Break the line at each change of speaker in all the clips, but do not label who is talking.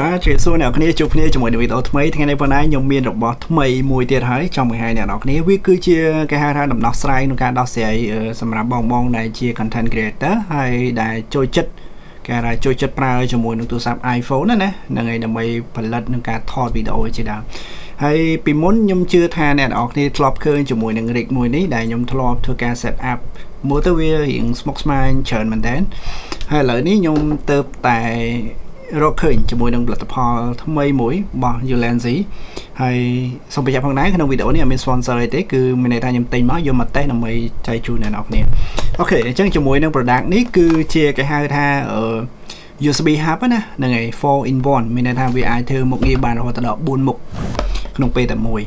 បាទជាសួរអ្នកគ្នាជួបគ្នាជាមួយនឹងវីដេអូថ្មីថ្ងៃនេះប៉ុណ្ណាខ្ញុំមានរបស់ថ្មីមួយទៀតហើយចង់បង្ហាញអ្នកនរគ្នាវាគឺជាគេហៅថាដំណោះស្រាយក្នុងការដោះស្រាយសម្រាប់បងដែលជា content creator ហើយដែលចូលចិត្តគេថាចូលចិត្តប្រើជាមួយនឹងទូរស័ព្ទ iPhone ណាហ្នឹងហើយដើម្បីផលិតនឹងការថតវីដេអូជាដើមហើយពីមុនខ្ញុំជឿថាអ្នកនរគ្នាធ្លាប់ឃើញជាមួយនឹង rig មួយនេះដែលខ្ញុំធ្លាប់ធ្វើការ set up មើលទៅវារៀងស្មុគស្មាញច្រើនមែនតើហើយឥឡូវនេះខ្ញុំទៅតែរកឃើញជាមួយនឹងផលិតផលថ្មីមួយរបស់ Ulanzi ហើយសូមបញ្ជាក់ផងដែរក្នុងវីដេអូនេះអត់មាន sponsor ទេគឺមានន័យថាខ្ញុំទិញមកយកមកតេស្តដើម្បីចែកជូនអ្នកនរគ្នាអូខេអញ្ចឹងជាមួយនឹង product នេះគឺជាគេហៅថាUSB hub ណាហ្នឹងហើយ 4 in 1មានន័យថាវាអាចធ្វើមុខងារបានរហូតដល់4មុខក្នុងពេលតែមួយ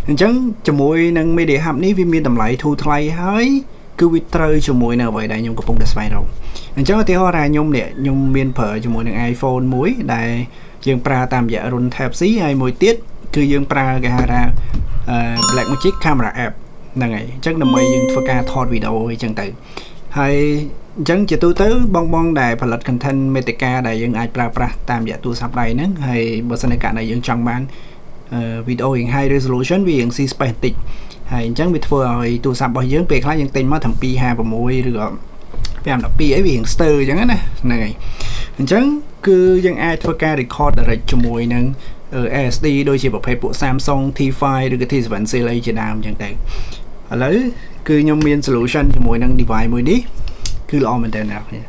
អញ្ចឹងជាមួយនឹង Media Hub នេះវាមានតម្លៃធូរថ្លៃហើយគឺវាត្រូវជាមួយនៅអ្វីដែលខ្ញុំកំពុងតែស្វែងរកអញ្ចឹងឧទាហរណ៍ថាខ្ញុំមានប្រើជាមួយនឹង iPhone មួយដែលយើងប្រើតាមរយៈរុន Type C ហើយមួយទៀតគឺយើងប្រើគេហៅថា Blackmagic Camera App ហ្នឹងហើយអញ្ចឹងដើម្បីយើងធ្វើការថតវីដេអូអីចឹងទៅហើយអញ្ចឹងជាទូទៅបងដែលផលិត content Media ដែលយើងអាចប្រើប្រាស់តាមរយៈទូរស័ព្ទដៃហ្នឹងហើយបើសិនជាករណីយើងចង់បានវីដេអូរៀង high resolution វារៀង space បន្តិចហើយអញ្ចឹងវាធ្វើឲ្យទូរស័ព្ទរបស់យើងពេលខ្លះយើងទិញមកទាំង256ឬក៏512អីវារៀងស្ទើអញ្ចឹងណាហ្នឹងហើយអញ្ចឹងគឺយើងអាចធ្វើការ record direct ជាមួយនឹង SD ដូចជាប្រភេទពួក Samsung T5 ឬក៏ T7 Series ជាដើមអញ្ចឹងទៅឥឡូវគឺខ្ញុំមាន solution ជាមួយនឹង device មួយនេះគឺល្អមែនតើអ្នកគ្នា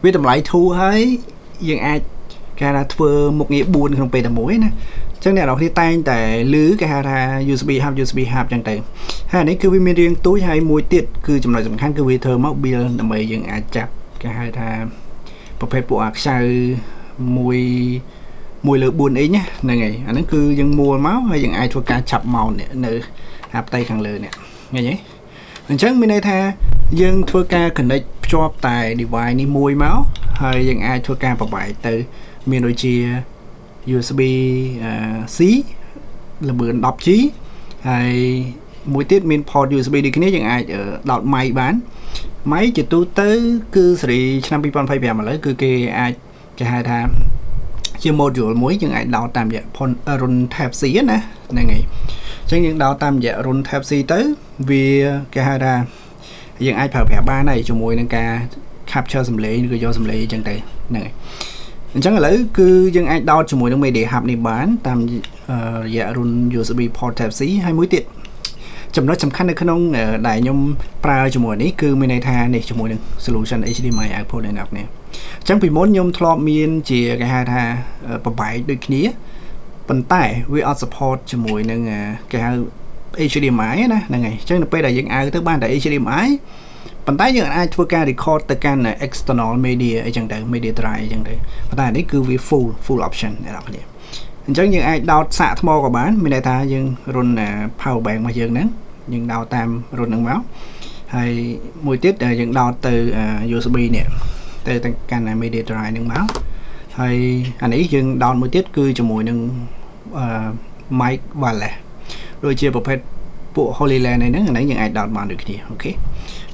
វាតម្លៃធូរហើយយើងអាចគេថាធ្វើមុខងារ4ក្នុងពេលតែមួយណាចឹងអ្នកនរគ្នាតែងតែឮគេហៅថា USB hub ចឹងទៅហើយនេះគឺវាមានរាងទូចហើយមួយទៀតគឺចំណុចសំខាន់គឺវាធ្វើមក build ដើម្បីយើងអាចចាប់គេហៅថាប្រភេទពួកអាខ្ចៅ1លើ 4 inch ណាហ្នឹងហើយអាហ្នឹងគឺយើងមួលមកហើយយើងអាចធ្វើការចាប់ mount នៅហាផ្ទៃខាងលើនេះឃើញទេអញ្ចឹងមានន័យថាយើងធ្វើការ connect ភ្ជាប់តែ device នេះមួយមកហើយយើងអាចធ្វើការប្របែកទៅមានដូចជាUSB C ល្បឿន 10G ហើយមួយទៀតមាន port USB ដូចគ្នាយើងអាចដោត mic បាន mic ជាទូទៅគឺសេរីឆ្នាំ2025ឥឡូវគឺគេអាចគេហៅថាជា module មួយយើងអាចដោតតាមរយៈរុន Type C ណាហ្នឹងហើយអញ្ចឹងយើងដោតតាមរយៈរុន Type C ទៅវាគេហៅថាយើងអាចប្រើប្រាស់បានហើយជាមួយនឹងការ capture សំឡេងឬក៏យកសំឡេងអញ្ចឹងទៅហ្នឹងហើយអញ្ចឹងឥឡូវគឺយើងអាចដោតជាមួយនឹង Media Hub នេះបានតាមរយៈរុន USB port Type C ហើយមួយទៀតចំណុចសំខាន់នៅក្នុងដែលខ្ញុំប្រើជាមួយនេះគឺមានន័យថានេះជាមួយនឹង solution HDMI output នេះណាស់នេះអញ្ចឹងពីមុនខ្ញុំធ្លាប់មានជាគេហៅថាប្របែកដូចគ្នាប៉ុន្តែវាអត់ support ជាមួយនឹងគេហៅ HDMI ណាហ្នឹងហើយអញ្ចឹងនៅពេលដែលយើងទៅបានតែ HDMI ប៉ុន្តែយើងអាចធ្វើការ record ទៅកាន់ external media អីចឹងទៅ media drive អីចឹងទៅប៉ុន្តែនេះគឺវា full option អ្នកនរគ្នាអញ្ចឹងយើងអាចដោតសាកថ្មក៏បានមានន័យថាយើងរុន power bank របស់យើងហ្នឹងយើងដោតតាមរុនហ្នឹងមកហើយមួយទៀតយើងដោតទៅ USB នេះទៅកាន់ media drive ហ្នឹងមកហើយអានេះយើងដោតមួយទៀតគឺជាមួយនឹងmic wireless ដូចជាប្រភេទពួក Holy Land ហ្នឹងអានេះយើងអាចដោតបានដូចគ្នាអូខេ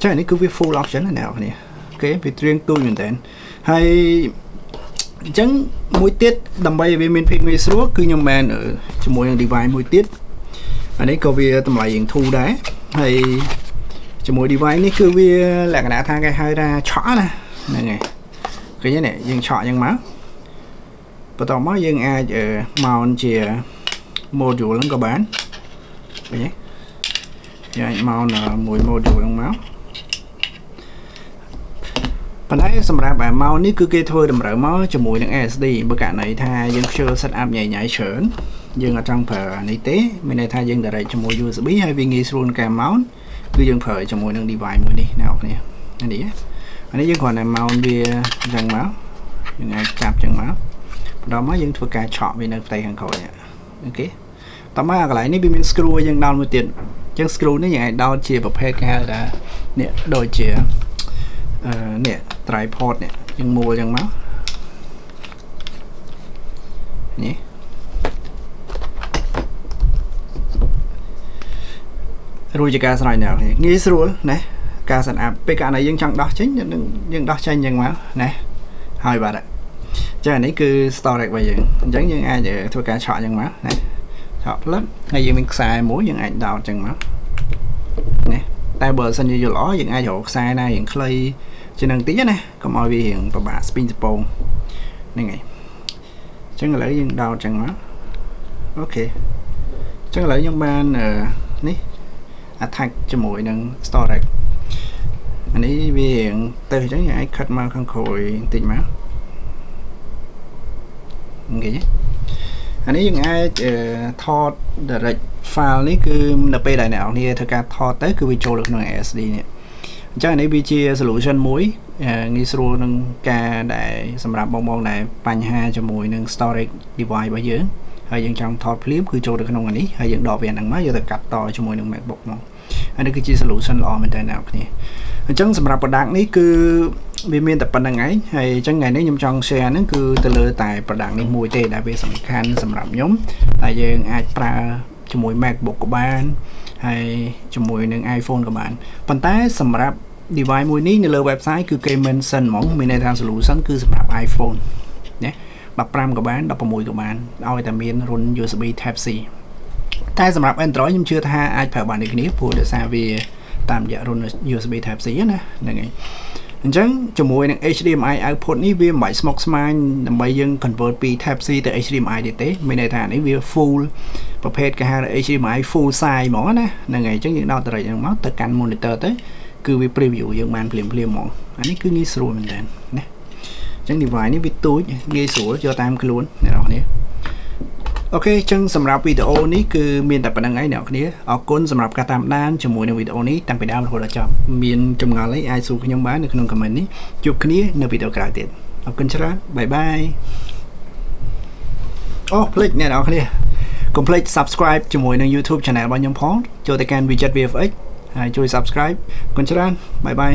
ចឹងនេះគឺវា full option ណាអ្នកនរគ្នាអូខេវាត្រៀងទូចមែនតើហើយអញ្ចឹងមួយទៀតដើម្បីឲ្យវាមានភាពងាយស្រួលគឺខ្ញុំបានជាមួយនឹង device មួយទៀតអានេះក៏វាតម្លៃរៀងធូរដែរហើយជាមួយ device នេះគឺវាលក្ខណៈថាគេហៅថាឆក់ណាហ្នឹងហើយឃើញទេនេះយើងឆក់យ៉ាងមកបន្តមកយើងអាច mount ជា module ហ្នឹងក៏បានឃើញទេយើងអាច mount មួយ module ហ្នឹងមកប៉ុន្តែសម្រាប់ mount នេះគឺគេធ្វើតម្រូវមកជាមួយនឹង SD បើករណីថាយើងខ្ជិល set up ញ៉ៃច្រើនយើងអត់ចង់ប្រើនេះទេមានន័យថាយើង direct ជាមួយ USB ហើយវាងាយស្រួលក្នុងការ mount គឺយើងប្រើជាមួយនឹង device មួយនេះអ្នកនរគ្នាអានេះយើងគ្រាន់តែ mount វាអញ្ចឹងមកយើងអាចចាប់អញ្ចឹងមកបន្តមកយើងធ្វើការឆក់វានៅផ្ទៃខាងក្រោយអូខេតោះមកកន្លែងនេះវាមាន screw យើងដោតមួយទៀតអញ្ចឹង screw នេះយើងអាចដោតជាប្រភេទគេហៅថានេះដូចជានេះ tripod នេះយើងមួលអញ្ចឹងមកនេះរួចជាការស្រោចនៅងាយស្រួលណាការ set up ពេលករណីយើងចង់ដោះចេញយើងដោះចេញអញ្ចឹងមកណាហើយបាទ ចានេះគឺ storage របស់យើងអញ្ចឹងយើងអាចធ្វើការឆក់អញ្ចឹងមកណាឆក់ផ្លឹកហើយយើងមានខ្សែមួយយើងអាចដោតអញ្ចឹងមកនេះតែបើសិនជាយល់ល្អយើងអាចរកខ្សែណារៀងខ្លីជាងនឹងតិចណាកុំឲ្យវារៀងពិបាកស្ពីងសពងហ្នឹងហើយអញ្ចឹងឥឡូវយើងដោតអញ្ចឹងមកអូខេអញ្ចឹងឥឡូវយើងបាននេះ attach ជាមួយនឹង storage អានេះវាទៅអញ្ចឹងយើងអាចខិតមកខាងក្រោយបន្តិចមកអូខេអានេះយើងអាចថត direct file នេះគឺនៅពេលដែលអ្នកនរគ្នាធ្វើការថតទៅគឺវាចូលនៅក្នុង SD នេះអញ្ចឹងអានេះវាជា solution មួយងាយស្រួលនឹងការដែលសម្រាប់បងដែលបញ្ហាជាមួយនឹង storage device របស់យើងហើយយើងចង់ថតភ្លាមគឺចូលទៅក្នុងអានេះហើយយើងដកវាហ្នឹងមកយកទៅកាត់តជាមួយនឹង MacBook មកអានេះគឺជា solution ល្អមែនតើអ្នកនរគ្នាអញ្ចឹងសម្រាប់ product នេះគឺវាមានតែប៉ុណ្្នឹងឯងហើយអញ្ចឹងថ្ងៃនេះខ្ញុំចង់ share ហ្នឹងគឺទៅលើតែ product នេះមួយទេដែលវាសំខាន់សម្រាប់ខ្ញុំហើយយើងអាចប្រើជាមួយ MacBook ក៏បានហើយជាមួយនឹង iPhone ក៏បានប៉ុន្តែសម្រាប់ device មួយនេះនៅលើ website គឺគេ mention ហ្មងមានន័យថា solution គឺសម្រាប់ iPhone ណា15ក៏បាន16ក៏បានឲ្យតែមានរុន USB Type C តែសម្រាប់ Android ខ្ញុំជឿថាអាចប្រើបានដូចគ្នាព្រោះដោយសារវាតាមរយៈរុន USB Type C ណាហ្នឹងហើយអញ្ចឹងជាមួយនឹង HDMI output នេះវាមិនបាច់ស្មុគស្មាញដើម្បីយើង convert ពី Type C ទៅ HDMI ទេមានន័យថានេះវា full ប្រភេទគេហៅ HDMI full size ហ្មងណាហ្នឹងហើយអញ្ចឹងយើងដោត direct ហ្នឹងមកទៅកាន់ monitor ទៅគឺវា preview យើងបានភ្លាមៗហ្មងអានេះគឺងាយស្រួលមែនតើណាអញ្ចឹង device នេះវាទូចងាយស្រួលយកតាមខ្លួនអ្នកនរគ្នាអូខេអញ្ចឹងសម្រាប់វីដេអូនេះគឺមានតែប៉ុណ្្នឹងឯងអ្នកនរគ្នាអរគុណសម្រាប់ការតាមដានជាមួយនឹងវីដេអូនេះតាំងពីដើមរហូតដល់ចប់មានចម្ងល់អីអាចសួរខ្ញុំបាននៅក្នុង comment នេះជួបគ្នានៅវីដេអូក្រោយទៀតអរគុណច្រើនបាយបាយអូភ្លេចអ្នកនរគ្នាកុំភ្លេច subscribe ជាមួយនឹង YouTube channel របស់ខ្ញុំផងចូលទៅកាន់ widget VFX ហើយជួយ subscribe អរគុណច្រើនបាយបាយ